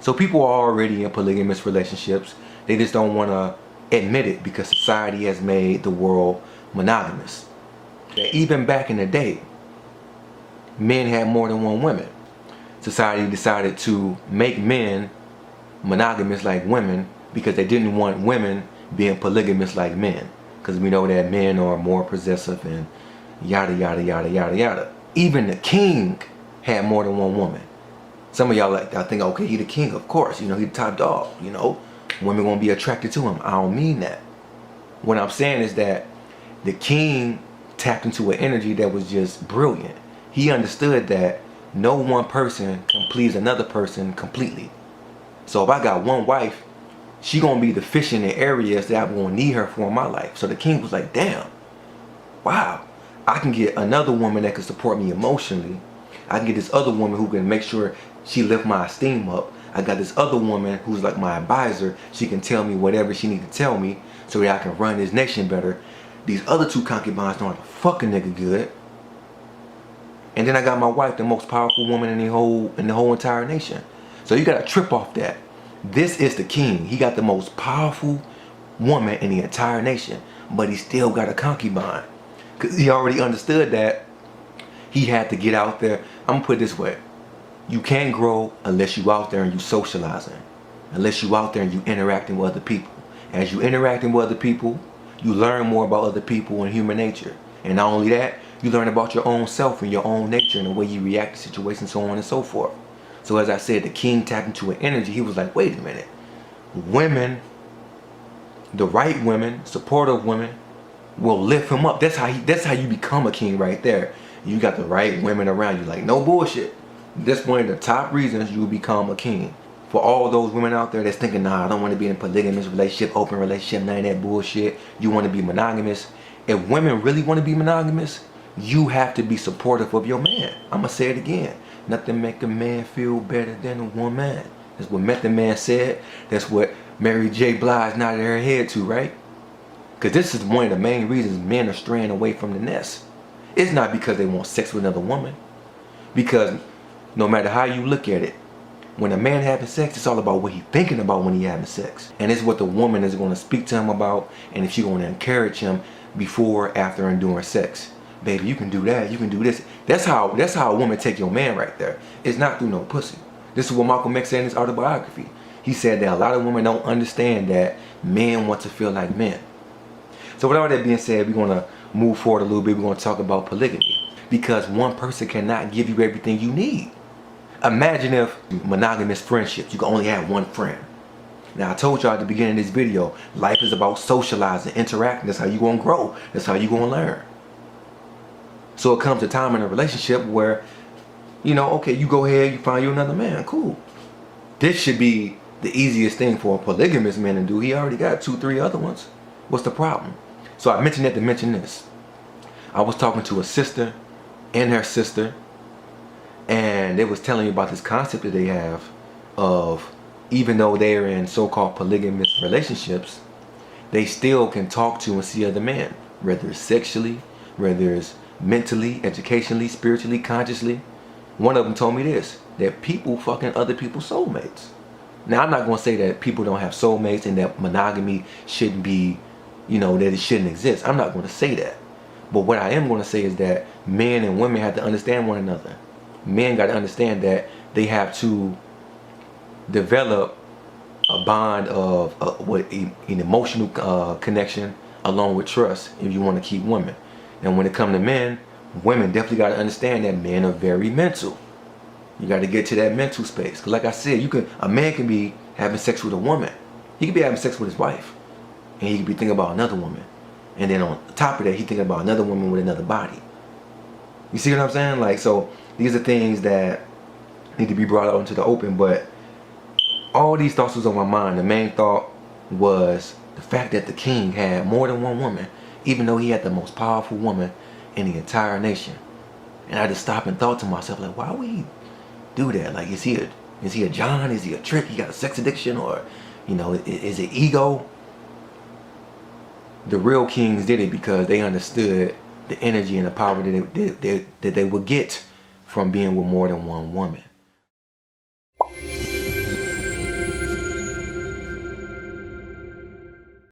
So people are already in polygamous relationships. They just don't want to admit it because society has made the world monogamous. Even back in the day, men had more than one woman. Society decided to make men monogamous like women because they didn't want women being polygamous like men. Because we know that men are more possessive and yada yada yada yada yada. Even the king had more than one woman. Some of y'all I think, okay, he the king, of course, you know, he the top dog, you know, women gonna be attracted to him. I don't mean that. What I'm saying is that the king tapped into an energy that was just brilliant. He understood that no one person can please another person completely. So if I got one wife, she gonna be deficient in areas that I'm gonna need her for in my life. So the king was like, damn, wow, I can get another woman that can support me emotionally. I can get this other woman who can make sure she lift my esteem up. I got this other woman who's like my advisor. She can tell me whatever she needs to tell me so that I can run this nation better. These other two concubines know how to fuck a nigga good. And then I got my wife, the most powerful woman in the whole entire nation. So you gotta trip off that. This is the king. He got the most powerful woman in the entire nation, but he still got a concubine. Because he already understood that he had to get out there. I'm gonna put it this way. You can't grow unless you out there and you socializing. Unless you out there and you interacting with other people. As you interacting with other people, you learn more about other people and human nature. And not only that, you learn about your own self and your own nature and the way you react to situations, so on and so forth. So as I said, the king tapped into an energy. He was like, wait a minute. Women, the right women, supportive women, will lift him up. That's how you become a king right there. You got the right women around you. Like, no bullshit. That's one of the top reasons you become a king. For all those women out there that's thinking, nah, I don't want to be in a polygamous relationship, open relationship, none of that bullshit. You want to be monogamous. If women really want to be monogamous, you have to be supportive of your man. I'm going to say it again. Nothing make a man feel better than a woman. That's what Method Man said. That's what Mary J. Blige nodded her head to, right? Because this is one of the main reasons men are straying away from the nest. It's not because they want sex with another woman. Because no matter how you look at it, when a man having sex, it's all about what he's thinking about when he having sex. And it's what the woman is going to speak to him about, and if she's going to encourage him before, after, and during sex. Baby, you can do that, you can do this. That's how a woman take your man right there. It's not through no pussy. This is what Malcolm X said in his autobiography. He said that a lot of women don't understand that men want to feel like men. So with all that being said, we're going to move forward a little bit. We're going to talk about polygamy. Because one person cannot give you everything you need. Imagine if monogamous friendships, you can only have one friend. Now I told y'all at the beginning of this video, life is about socializing, interacting. That's how you gonna grow. That's how you gonna learn. So it comes a time in a relationship where, you know, okay, you go ahead, you find you another man, cool. This should be the easiest thing for a polygamous man to do. He already got 2, 3 other ones. What's the problem? So I mentioned that to mention this. I was talking to a sister and her sister, and they was telling me about this concept that they have of, even though they're in so-called polygamous relationships, they still can talk to and see other men, whether it's sexually, whether it's mentally, educationally, spiritually, consciously. One of them told me this, that people fucking other people's soulmates. Now I'm not going to say that people don't have soulmates and that monogamy shouldn't be, you know, that it shouldn't exist. I'm not going to say that. But what I am going to say is that men and women have to understand one another. Men got to understand that they have to develop a bond of an emotional connection along with trust if you want to keep women. And when it comes to men, women definitely got to understand that men are very mental. You got to get to that mental space. Because like I said, a man can be having sex with a woman. He could be having sex with his wife. And he could be thinking about another woman. And then on top of that, he's thinking about another woman with another body. You see what I'm saying? Like, so these are things that need to be brought out into the open. But all these thoughts was on my mind. The main thought was the fact that the king had more than one woman, even though he had the most powerful woman in the entire nation. And I just stopped and thought to myself, like, why would he do that? Like, is he a John? Is he a trick? He got a sex addiction? Or, you know, is it ego? The real kings did it because they understood the energy and the power that they would get from being with more than one woman.